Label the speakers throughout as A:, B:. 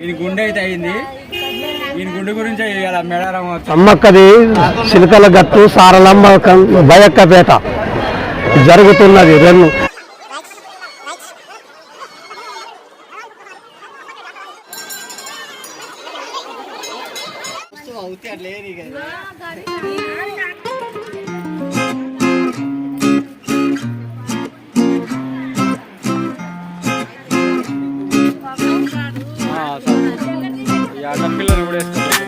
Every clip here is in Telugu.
A: ఈయన గుండె అయితే అయింది. ఈయన గుండె గురించి మేడారం
B: అమ్మక్కది చిలకల గట్టు సారలమ్మ బయక్కపేట జరుగుతున్నది. రెండు
A: పిల్లలు కూడా వేసుకుంటారు.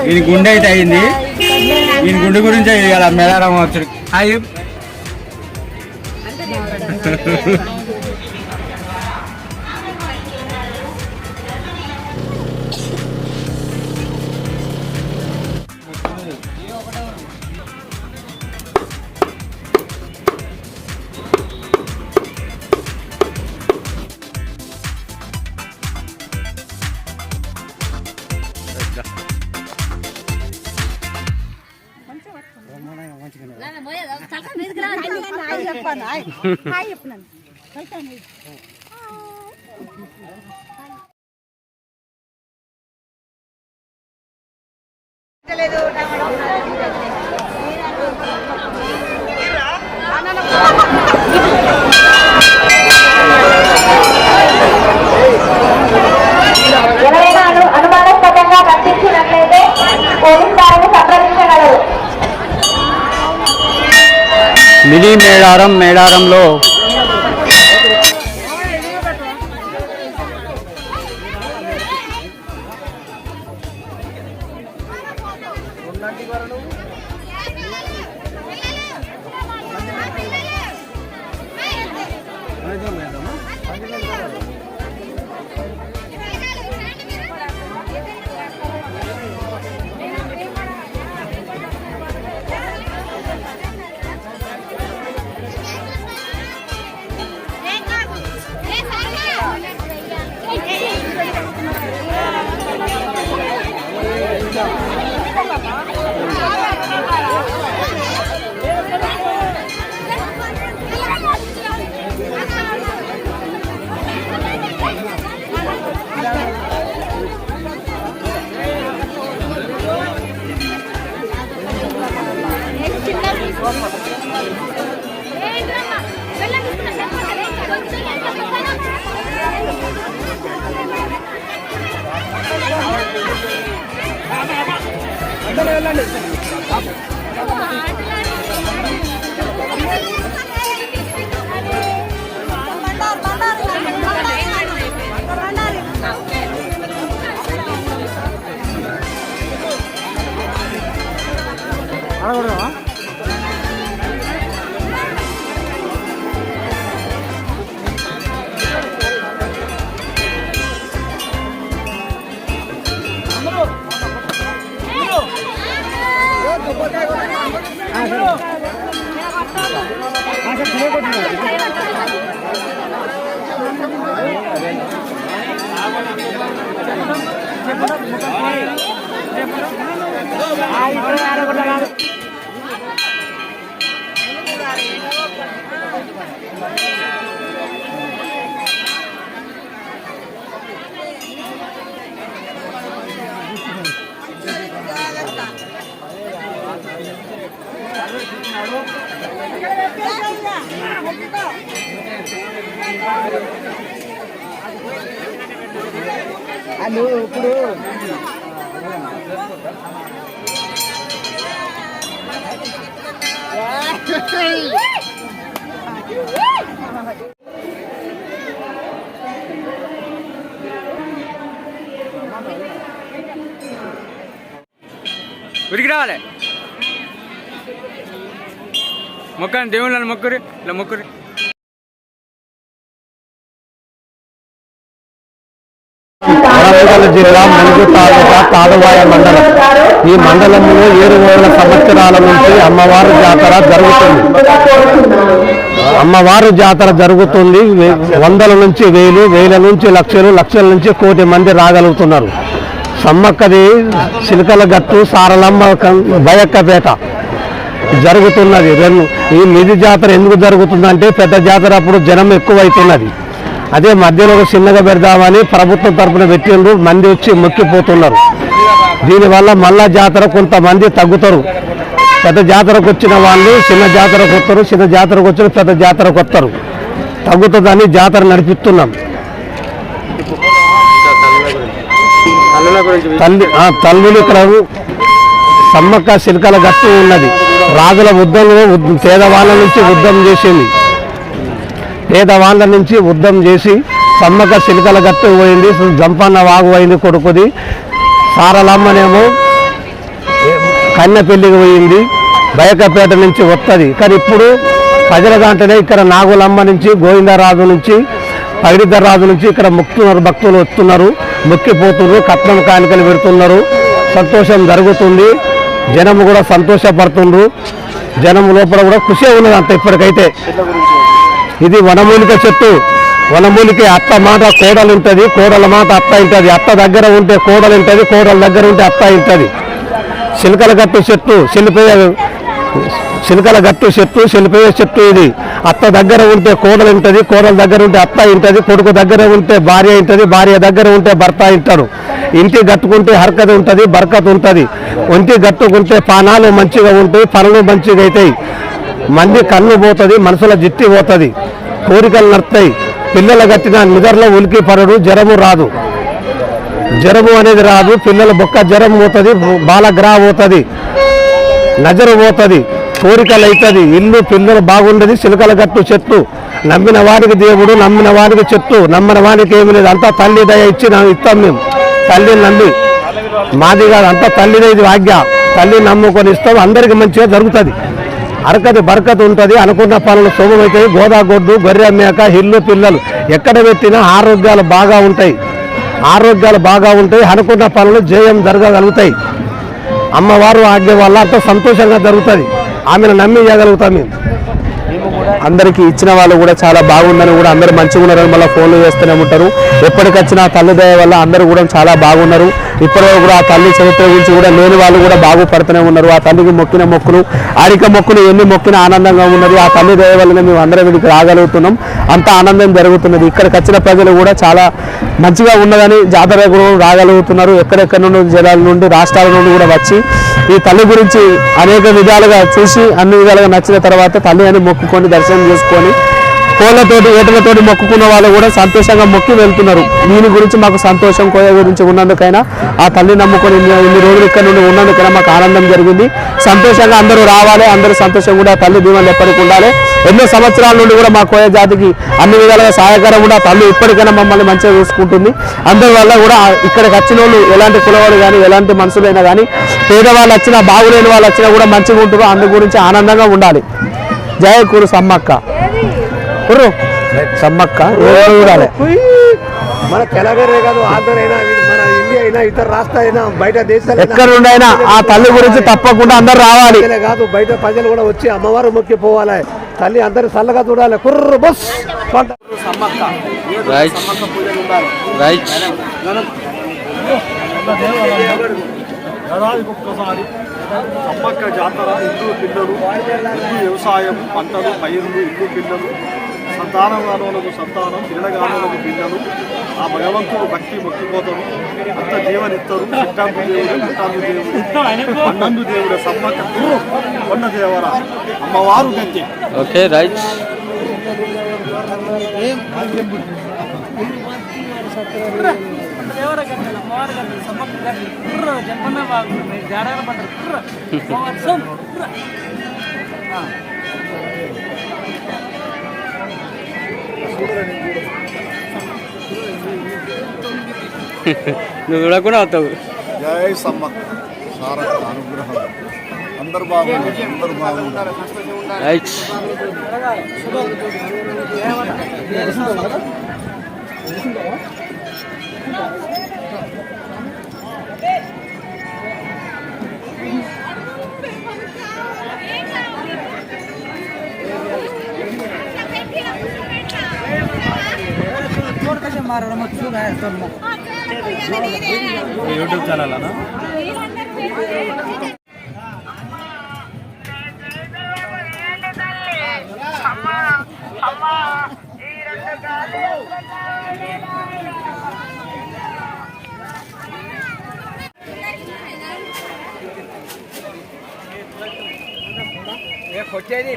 A: ఈయన గుండె అయితే అయింది. ఈయన గుండె గురించి మేడారం వచ్చాడు.
C: ఎవరైనా అనుమానాస్పదంగా కనిపించినట్లయితే పోలీస్ వారిని సంప్రదించగలరు.
B: మినీ మేడారంలో
A: ఇప్పుడు ఉరికి రావాలి మొక్కని దేవుళ్ళని మొక్కురి ఇలా మొక్కురి.
B: వరంగల్ జిల్లా ములుగు తాలూకా తాడువాయ మండలం. ఈ మండలంలో 700 సంవత్సరాల నుంచి అమ్మవారు జాతర జరుగుతుంది. అమ్మవారు జాతర జరుగుతుంది. వందల నుంచి వేలు, వేల నుంచి లక్షలు, లక్షల నుంచి కోటి మంది రాగలుగుతున్నారు. సమ్మక్కది చిలకల గట్టు సారలమ్మ బయక్కపేట జరుగుతున్నది. ఈ నిధి జాతర ఎందుకు జరుగుతుందంటే పెద్ద జాతర అప్పుడు జనం ఎక్కువైతున్నది. అదే మధ్యలో ఒక చిన్నగా పెడదామని ప్రభుత్వం తరఫున పెట్టిండ్రు. మంది వచ్చి మొక్కిపోతున్నారు. దీనివల్ల మళ్ళా జాతర కొంతమంది తగ్గుతారు. పెద్ద జాతరకు వచ్చిన వాళ్ళు చిన్న జాతరకు వస్తారు, చిన్న జాతరకు వచ్చిన పెద్ద జాతరకు వస్తారు. తగ్గుతుందని జాతర నడిపిస్తున్నాం. తల్లులు ఇక్కడ సమ్మక్క చిలకల గట్టు ఉన్నది. రాజుల యుద్ధంలో పేదవాళ్ళ నుంచి యుద్ధం చేసింది. పేదవాళ్ళ నుంచి యుద్ధం చేసి సమ్మక్క చిలకల గట్టు పోయింది. జంపన్న వాగు పోయింది కొడుకుది. సారలమ్మనేమో కన్నెపల్లికి పోయింది. బయకపేట నుంచి వస్తుంది. కానీ ఇప్పుడు ప్రజలగాంటనే ఇక్కడ నాగులమ్మ నుంచి, గోవిందరాజు నుంచి, పగిడిద్దరాజు నుంచి ఇక్కడ మొక్కుతున్నారు. భక్తులు వస్తున్నారు, మొక్కిపోతున్నారు, కట్నం కానుకలు పెడుతున్నారు. సంతోషం జరుగుతుంది. జనం కూడా సంతోషపడుతుండ్రు. జనం లోపల కూడా ఖుషి ఉన్నది అంత ఇప్పటికైతే. ఇది వనమూలిక చెట్టు. వనమూలిక అత్త మాట కోడలు ఉంటుంది, కోడల మాట అత్త ఉంటుంది. అత్త దగ్గర ఉంటే కోడలు ఉంటుంది, కోడల దగ్గర ఉంటే అత్త ఉంటుంది. చిలకల గట్టు చెట్టు, చిలకల గట్టు చెట్టు, శిల్పయ్య చెట్టు. ఇది అత్త దగ్గర ఉంటే కోడలు ఉంటుంది, కోడల దగ్గర ఉంటే అత్త ఉంటుంది, కొడుకు దగ్గర ఉంటే భార్య ఉంటుంది, భార్య దగ్గర ఉంటే భర్త ఉంటాడు. ఇంటి గట్టుకుంటే హర్కత ఉంటుంది, బర్కత్ ఉంటుంది. ఒంటి గట్టుకుంటే పానాలు మంచిగా ఉంటాయి, పనులు మంచిగా అవుతాయి. మంది కన్ను పోతుంది, మనసుల జిట్టి పోతుంది, కోరికలు నడుస్తాయి. పిల్లలు కట్టిన నిద్రలో ఉలికి పడడు, జ్వరము రాదు. జ్వరము అనేది రాదు. పిల్లల బొక్క జ్వరం పోతుంది, బాలగ్రహ పోతుంది, నజరు పోతుంది, కోరికలు అవుతుంది. ఇల్లు పిల్లలు బాగుండేది. చిలకల గట్టు చెట్టు. నమ్మిన వాడికి దేవుడు, నమ్మిన వాడికి చెట్టు, నమ్మిన వాడికి ఏమి లేదు. అంతా తల్లి దయ ఇచ్చి ఇస్తాం మేము. తల్లిని నమ్మి మాది కాదు, అంతా తల్లిదే ఇది ఆజ్ఞ. తల్లి నమ్ముకొని ఇస్తాం. అందరికీ మంచిగా జరుగుతుంది. అరకది బరకత ఉంటుంది. అనుకున్న పనులు శుభమవుతాయి. గోదాగొడ్డు, గొర్రె మేక, ఇల్లు పిల్లలు ఎక్కడ పెట్టినా ఆరోగ్యాలు బాగా ఉంటాయి. ఆరోగ్యాలు బాగా ఉంటాయి. అనుకున్న పనులు జయం జరగగలుగుతాయి. అమ్మవారు ఆజ్ఞ వల్ల అంత సంతోషంగా జరుగుతుంది. ఆమెను నమ్మి ఇవ్వగలుగుతాం మేము. అందరికీ ఇచ్చిన వాళ్ళు కూడా చాలా బాగుందని కూడా అందరూ మంచిగా ఉన్నారని మళ్ళీ ఫోన్లు చేస్తూనే ఉంటారు. ఎప్పటికొచ్చినా తల్లి దయ వల్ల అందరూ కూడా చాలా బాగున్నారు. ఇప్పటివరకు కూడా ఆ తల్లి చరిత్ర గురించి కూడా లేని వాళ్ళు కూడా బాగుపడుతూనే ఉన్నారు. ఆ తల్లికి మొక్కిన మొక్కులు, ఆడిక మొక్కులు ఎన్ని మొక్కిన ఆనందంగా ఉన్నది. ఆ తల్లి దయ వల్లనే మేము అందరం ఇక్కడికి రాగలుగుతున్నాం. అంత ఆనందం జరుగుతున్నది. ఇక్కడికి వచ్చిన ప్రజలు కూడా చాలా మంచిగా ఉన్నదని జాతర కూడా రాగలుగుతున్నారు. ఎక్కడెక్కడ నుండి జిల్లాల నుండి, రాష్ట్రాల నుండి కూడా వచ్చి ఈ తల్లి గురించి అనేక విధాలుగా చూసి అన్ని విధాలుగా నచ్చిన తర్వాత తల్లి అని మొక్కుకొని దర్శనం చేసుకొని కోళ్ళతోటి, ఏటలతోటి మొక్కుకున్న వాళ్ళు కూడా సంతోషంగా మొక్కి వెళ్తున్నారు. దీని గురించి మాకు సంతోషం, కోయ గురించి ఉన్నందుకైనా, ఆ తల్లి నమ్ముకొని ఇన్ని రోజులు ఇక్కడ నుండి ఉన్నందుకైనా మాకు ఆనందం జరిగింది. సంతోషంగా అందరూ రావాలి. అందరూ సంతోషంగా కూడా తల్లి దీవెనలు ఎప్పటికీ ఉండాలి. ఎన్నో సంవత్సరాల నుండి కూడా మా కోయ జాతికి అన్ని విధాలుగా సహాయకరం కూడా తల్లి ఇప్పటికైనా మమ్మల్ని మంచిగా చూసుకుంటుంది. అందరి వల్ల కూడా ఇక్కడికి వచ్చిన వాళ్ళు ఎలాంటి కులవాడు కానీ, ఎలాంటి మనుషులైనా కానీ, పేదవాళ్ళు వచ్చినా, బాగులేని వాళ్ళు వచ్చినా కూడా మంచిగా ఉంటారు. అందు గురించి ఆనందంగా ఉండాలి. జయ కురు సమ్మక్క. కుర్రు సమ్మక్క చూడాలి. మన తెలంగాణ కాదు, ఆంధ్రైనా, మన ఇండియా అయినా ఇతర రాష్ట్ర అయినా బయట దేశాలు
D: ఎక్కడ ఉండైనా ఆ తల్లి గురించి తప్పకుండా అందరు రావాలి.
B: కాదు బయట ప్రజలు కూడా వచ్చి అమ్మవారు మొక్కిపోవాలి. తల్లి అందరు చల్లగా చూడాలి. కుర్ర బస్
E: ఏడాదికి ఒక్కసారి సమ్మక్క జాతర, ఇల్లు పిల్లలు, ఇల్లు వ్యవసాయం, పంటలు, పైర్లు, ఇల్లు పిల్లలు, సంతానగానులకు సంతానం, పిల్లగానులకు పిల్లలు. ఆ భగవంతుడు భక్తి మొక్కిపోతారు, అంత జీవనిస్తారు. సిద్ధాంత దేవుడు, ముట్టాందు దేవుడు, పన్నందు దేవుడు, సమ్మక్క కొన్న దేవర అమ్మవారు గట్టి.
A: Okay right. నువ్వు చూడకుండా అవుతావు.
E: జై సమ్మక్క సారక్క అనుగ్రహం. అందరు బాగుంది, అందరు బాగుంటారు.
A: రైట్. యూట్యూబ్ ఛానల్ అన్నా. కొట్టేది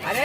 A: అరే